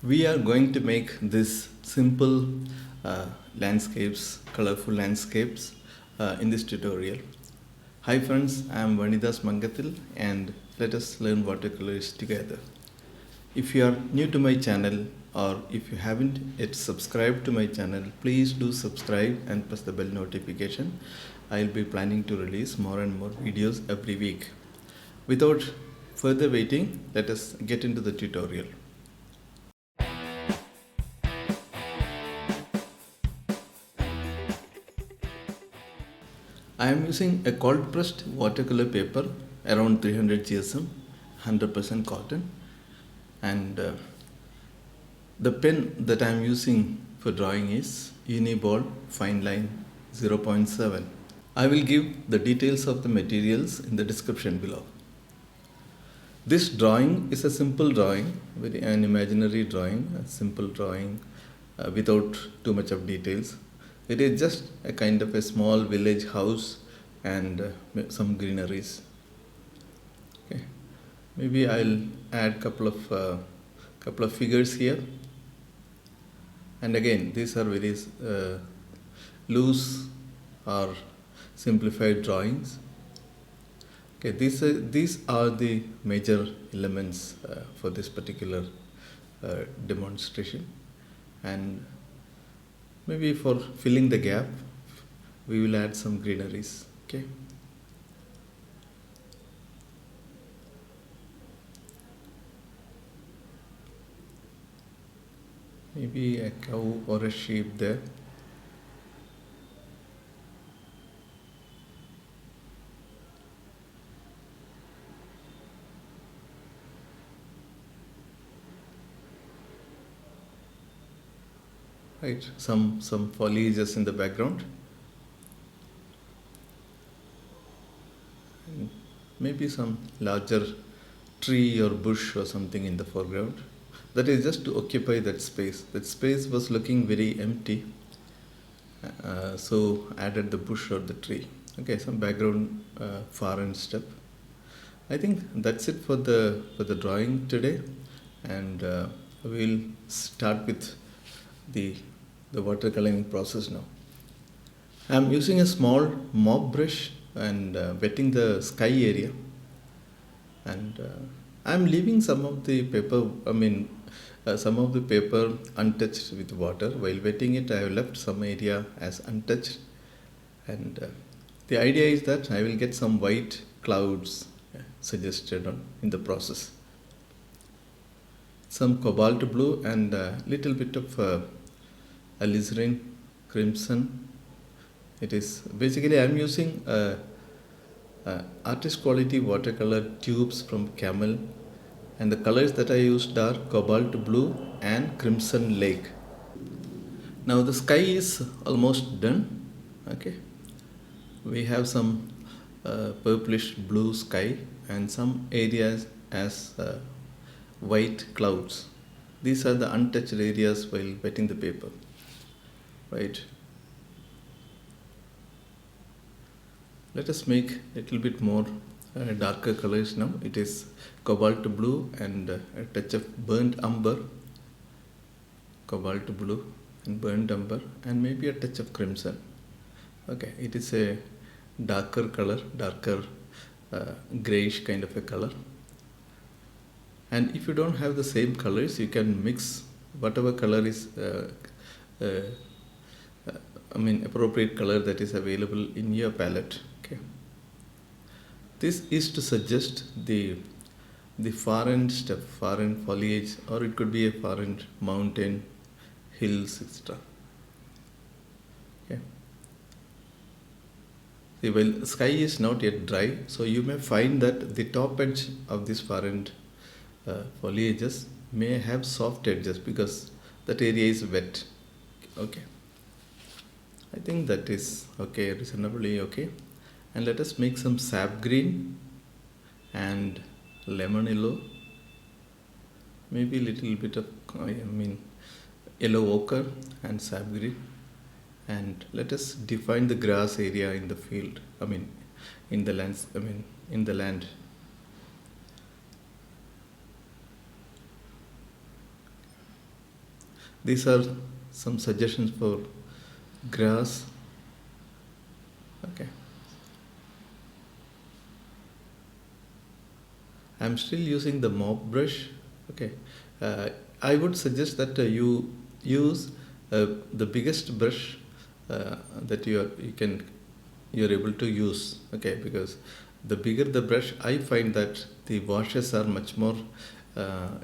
We are going to make this simple landscapes, colorful landscapes in this tutorial. Hi friends, I am VanidasMangathil and let us learn watercolors together. If you are new to my channel or if you haven't yet subscribed to my channel, please do subscribe and press the bell notification. I'll be planning to release more and more videos every week. Without further waiting, let us get into the tutorial. I am using a cold pressed watercolor paper around 300 GSM, 100% cotton, and the pen that I am using for drawing is Unipin Fine Line 0.7. I will give the details of the materials in the description below. This drawing is a simple drawing, an imaginary drawing, a simple drawing without too much of details. It is just a kind of a small village house and some greeneries. Okay. Maybe I'll add couple of figures here. And again, these are very loose or simplified drawings. Okay, these are the major elements for this particular demonstration, and maybe for filling the gap, we will add some greeneries. Okay. Maybe a cow or a sheep there. Right, some foliages in the background. And maybe some larger tree or bush or something in the foreground. That is just to occupy that space. That space was looking very empty, so added the bush or the tree. Okay, some background far and step. I think that's it for the drawing today, and we'll start with the watercoloring process now. I'm using a small mop brush and wetting the sky area, and I'm leaving some of the paper, some of the paper untouched with water. While wetting it, I have left some area as untouched, and the idea is that I will get some white clouds suggested in the process. Some cobalt blue and a little bit of alizarin crimson. It is basically I'm using artist quality watercolor tubes from Camel, and the colors that I used are cobalt blue and crimson lake. Now the sky is almost done. Okay, we have some purplish blue sky and some areas as white clouds. These are the untouched areas while wetting the paper. Right. Let us make a little bit more darker colors now. It is cobalt blue and a touch of burnt umber. Cobalt blue and burnt umber and maybe a touch of crimson. Okay, it is a darker color, darker grayish kind of a color. And if you don't have the same colors, you can mix whatever color is appropriate color that is available in your palette. Okay. This is to suggest the far end step, far end foliage, or it could be a far end mountain, hills, etc. Okay. See, well, sky is not yet dry, so you may find that the top edge of this far end foliages may have soft edges because that area is wet. Okay. I think that is okay, reasonably okay. And let us make some sap green and lemon yellow, maybe a little bit of yellow ochre and sap green. And let us define the grass area in the field, in the lands, in the land. These are some suggestions for grass. Okay. I'm still using the mop brush. Okay. Uh, I would suggest that you use the biggest brush that you're able to use. Okay, because the bigger the brush, I find that the washes are much more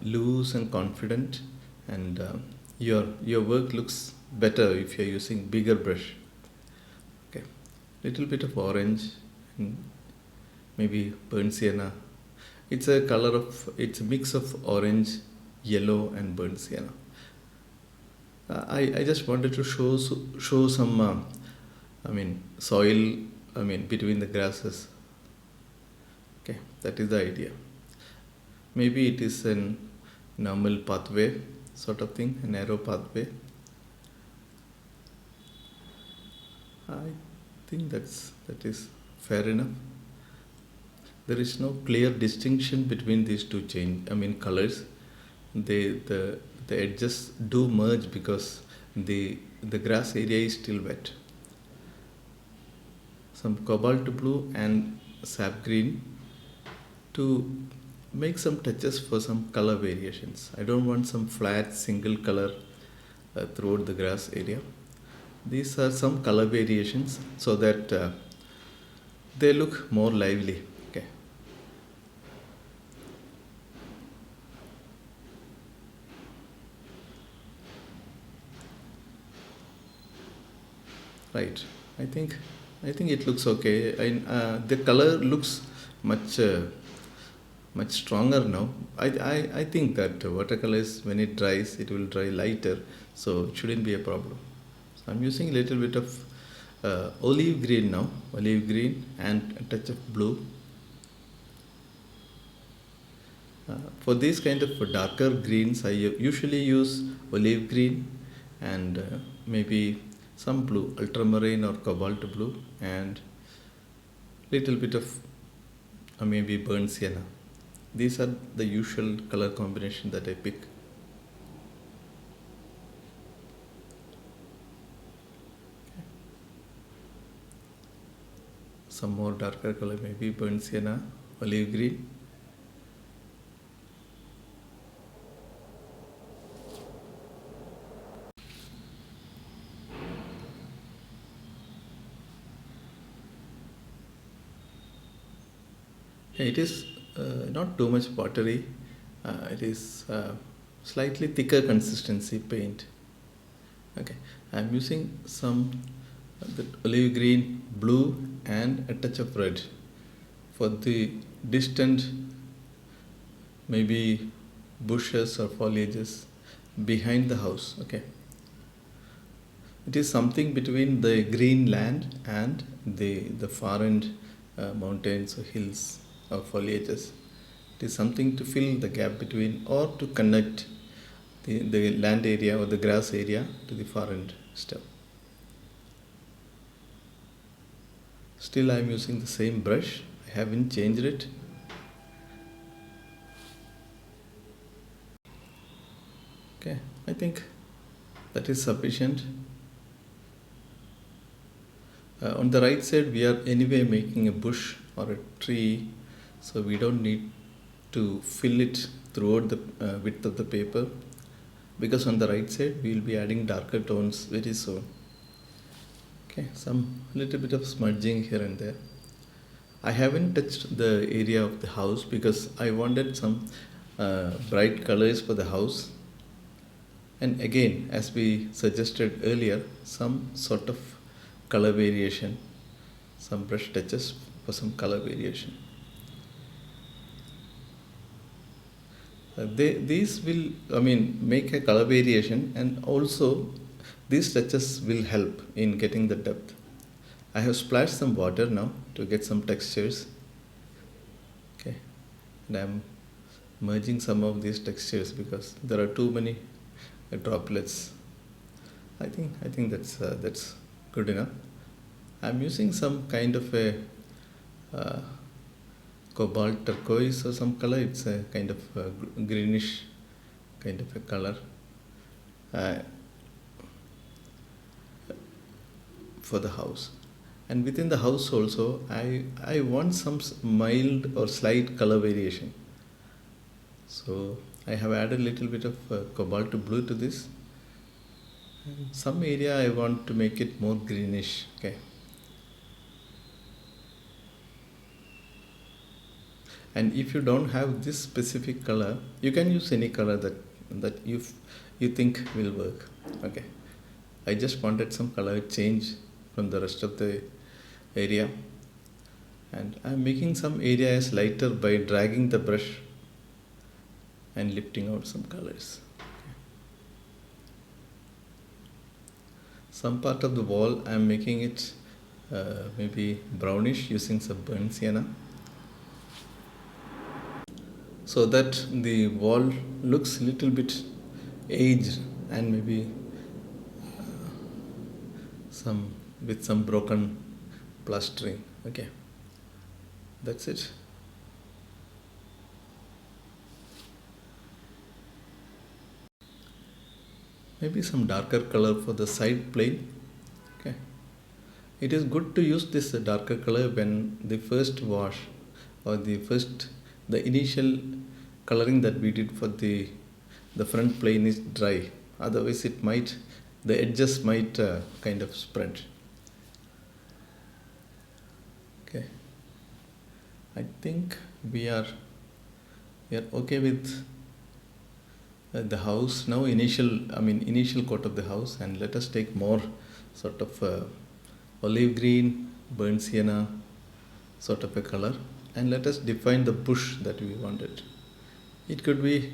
loose and confident, and your work looks better if you're using bigger brush. Okay, little bit of orange and maybe burnt sienna. It's a mix of orange, yellow, and burnt sienna. I just wanted to show some soil, between the grasses. Okay, that is the idea. Maybe it is a normal pathway sort of thing, a narrow pathway. I think that is fair enough. There is no clear distinction between these two colors. The edges do merge because the grass area is still wet. Some cobalt blue and sap green to make some touches for some color variations. I don't want some flat single color throughout the grass area. These are some color variations so that they look more lively. Okay. Right. I think it looks okay. The color looks much much stronger now. I think that watercolors, when it dries, it will dry lighter, so it shouldn't be a problem. So I'm using a little bit of olive green now, olive green and a touch of blue. For these kind of darker greens, I usually use olive green and maybe some blue, ultramarine or cobalt blue, and little bit of maybe burnt sienna. These are the usual color combination that I pick. Some more darker color, maybe burnt sienna, olive green. It is not too much watery. It is slightly thicker consistency paint. Okay, I'm using some the olive green, blue, and a touch of red for the distant, maybe bushes or foliages behind the house. Okay, it is something between the green land and the far end mountains or hills or foliages. It is something to fill the gap between or to connect the land area or the grass area to the far end stuff. Still I am using the same brush. I haven't changed it. Okay, I think that is sufficient. On the right side we are anyway making a bush or a tree, so we don't need to fill it throughout the width of the paper, because on the right side we will be adding darker tones very soon. Okay, some little bit of smudging here and there. I haven't touched the area of the house because I wanted some bright colors for the house, and again, as we suggested earlier, some sort of color variation, some brush touches for some color variation. These will make a color variation, and also these touches will help in getting the depth. I have splashed some water now to get some textures. Okay, and I am merging some of these textures because there are too many droplets. I think that's good enough. I am using some kind of a cobalt turquoise or some color. It's a kind of greenish kind of a color. for the house. And within the house also, I want some mild or slight color variation. So I have added a little bit of cobalt blue to this. And some area I want to make it more greenish. Okay. And if you don't have this specific color, you can use any color that you think will work. Okay. I just wanted some color change from the rest of the area, and I'm making some areas lighter by dragging the brush and lifting out some colors. Okay. Some part of the wall I'm making it maybe brownish using some burnt sienna, so that the wall looks a little bit aged and maybe some broken plastering. Okay, that's it. Maybe some darker color for the side plane. Okay, it is good to use this darker color when the first wash or the initial coloring that we did for the front plane is dry. Otherwise the edges might kind of spread. Okay, I think we are okay with the house now. Initial coat of the house, and let us take more sort of olive green, burnt sienna sort of a color, and let us define the bush that we wanted. It could be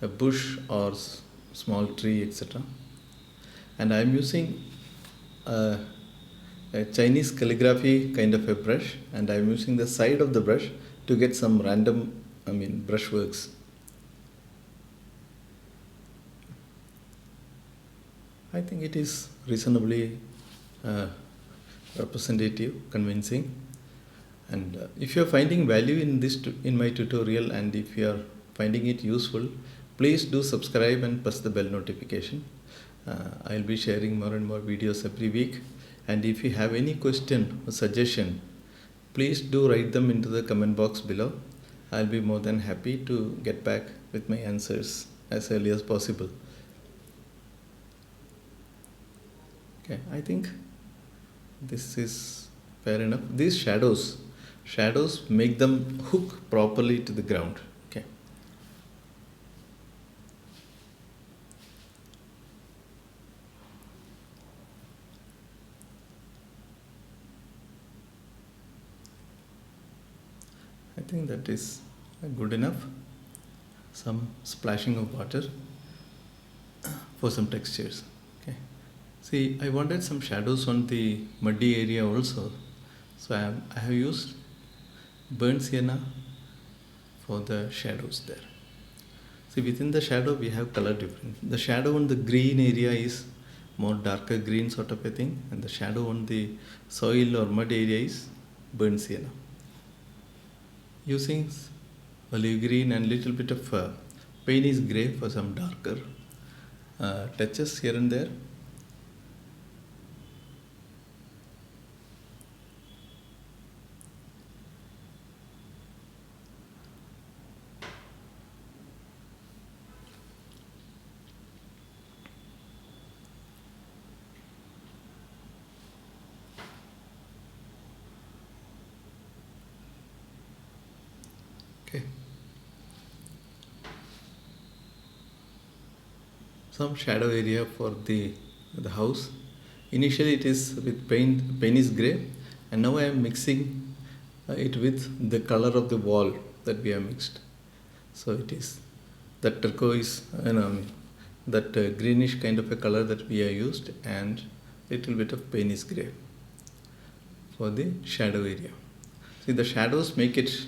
a bush or small tree, etc. And I am using a Chinese calligraphy kind of a brush, and I am using the side of the brush to get some random brushworks. I think it is reasonably representative, convincing. And if you are finding value in my tutorial, and if you are finding it useful, please do subscribe and press the bell notification. I'll be sharing more and more videos every week. And if you have any question or suggestion, please do write them into the comment box below. I'll be more than happy to get back with my answers as early as possible. Okay, I think this is fair enough. These shadows make them hook properly to the ground. Okay. I think that is good enough. Some splashing of water for some textures. Okay. See, I wanted some shadows on the muddy area also. So I have used burnt sienna for the shadows there. See, within the shadow we have color difference. The shadow on the green area is more darker green sort of a thing, and the shadow on the soil or mud area is burnt sienna. Using olive green and little bit of Payne's grey for some darker touches here and there. Okay. Some shadow area for the house. Initially it is with Payne's grey, and now I am mixing it with the color of the wall that we have mixed. So it is that turquoise, that greenish kind of a color that we have used, and little bit of Payne's grey for the shadow area. See, the shadows make it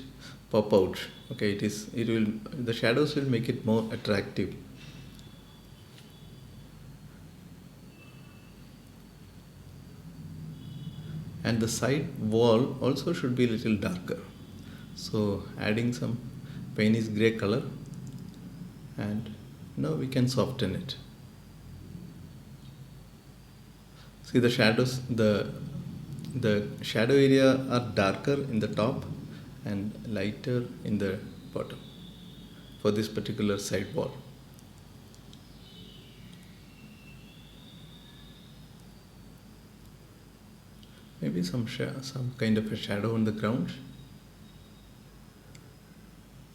pop out. Okay, the shadows will make it more attractive. And the side wall also should be a little darker. So adding some Payne's grey color, and now we can soften it. See the shadows, the shadow area are darker in the top and lighter in the bottom for this particular side wall. Maybe some kind of a shadow on the ground.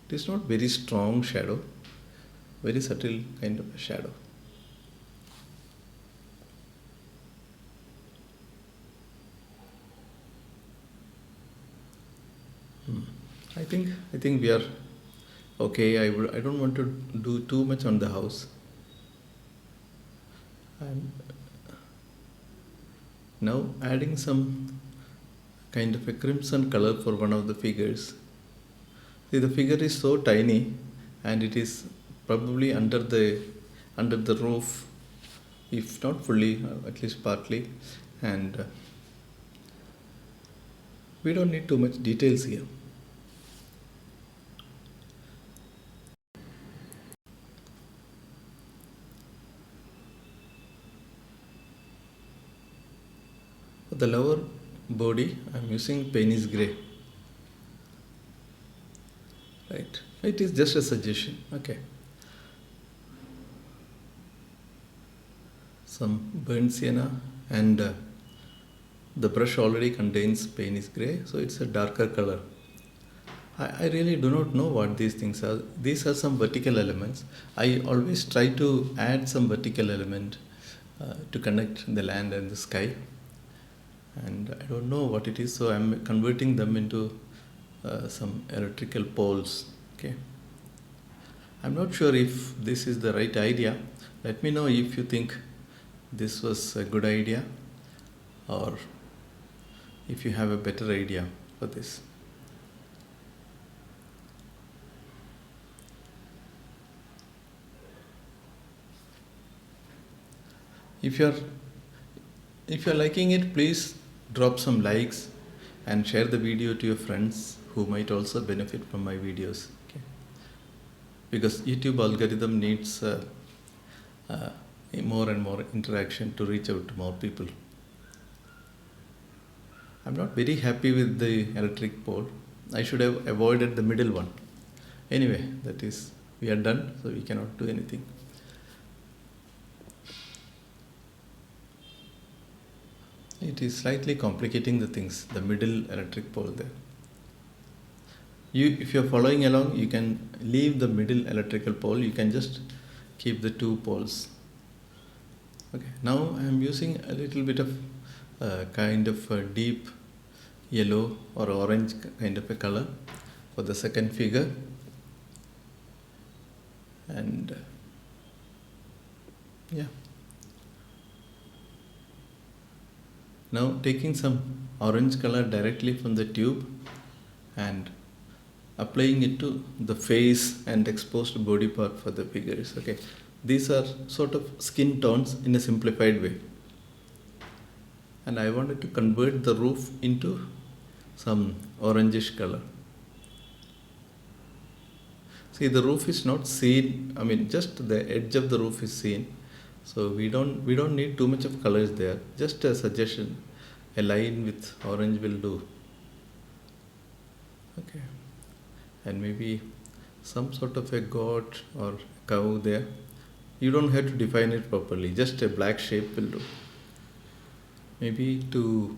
It is not very strong shadow, very subtle kind of a shadow. I think we are okay. I don't want to do too much on the house. I'm now adding some kind of a crimson color for one of the figures. See, the figure is so tiny and it is probably under the roof, if not fully, at least partly, and we don't need too much details here. For the lower body, I am using Payne's grey. Right, it is just a suggestion. Okay. Some burnt sienna, and the brush already contains Payne's grey, so it's a darker color. I really do not know what these things are. These are some vertical elements. I always try to add some vertical element to connect the land and the sky. And I don't know what it is, so I'm converting them into some electrical poles. Okay. I'm not sure if this is the right idea. Let me know if you think this was a good idea or if you have a better idea for this. If you're liking it, please drop some likes and share the video to your friends who might also benefit from my videos. Okay. Because YouTube algorithm needs more and more interaction to reach out to more people. I'm not very happy with the electric pole. I should have avoided the middle one. Anyway, that is, we are done, so we cannot do anything. It is slightly complicating the things, the middle electric pole there. If you're following along, you can leave the middle electrical pole. You can just keep the two poles. Okay. Now I am using a little bit of kind of a deep yellow or orange kind of a color for the second figure. And yeah. Now taking some orange color directly from the tube and applying it to the face and exposed body part for the figures. Okay, these are sort of skin tones in a simplified way. And I wanted to convert the roof into some orangish color. See, the roof is not seen, I mean just the edge of the roof is seen. So we don't need too much of colors there. Just a suggestion. A line with orange will do. Okay. And maybe some sort of a goat or cow there. You don't have to define it properly. Just a black shape will do. Maybe to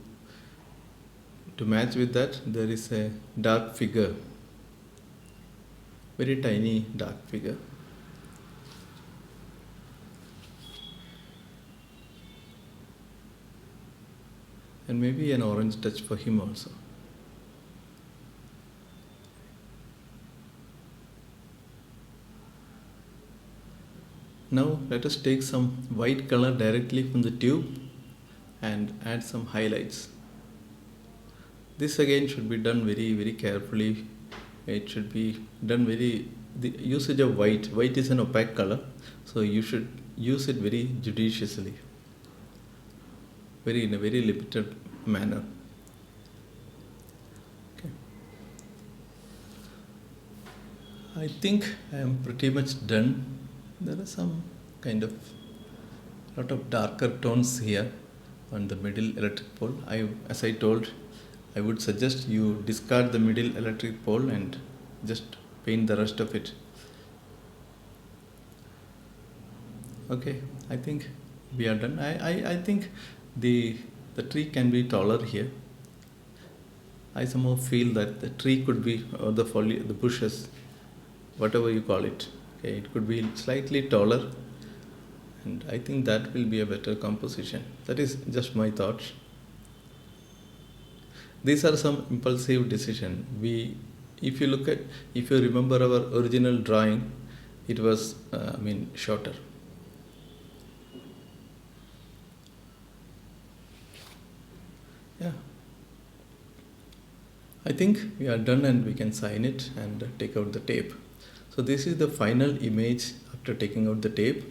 match with that, there is a dark figure. Very tiny dark figure. And maybe an orange touch for him also. Now let us take some white color directly from the tube and add some highlights. This again should be done very, very carefully. It should be done the usage of white. White is an opaque color, so you should use it very judiciously. In a very limited manner. Okay. I think I am pretty much done. There are some kind of lot of darker tones here, on the middle electric pole. As I told, I would suggest you discard the middle electric pole and just paint the rest of it. Okay, I think we are done. I think the tree can be taller here. I somehow feel that the tree could be, or the foliage, the bushes, whatever you call it, okay, it could be slightly taller, and I think that will be a better composition. That is just my thoughts. These are some impulsive decision. If you look at, if you remember our original drawing, it was, shorter. Yeah. I think we are done and we can sign it and take out the tape. So this is the final image after taking out the tape,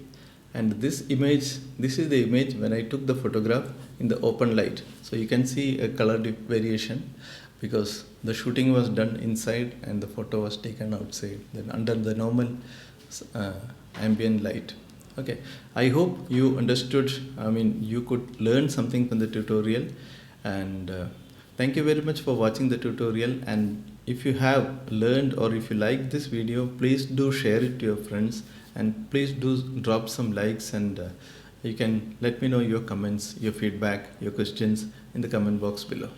and this is the image when I took the photograph in the open light. So you can see a color variation because the shooting was done inside and the photo was taken outside, then under the normal ambient light. Okay, I hope you understood, you could learn something from the tutorial, and thank you very much for watching the tutorial. And if you have learned or if you like this video, please do share it to your friends, and please do drop some likes, and you can let me know your comments, your feedback, your questions in the comment box below.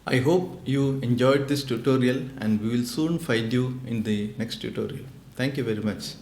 I hope you enjoyed this tutorial, and we will soon find you in the next tutorial. Thank you very much.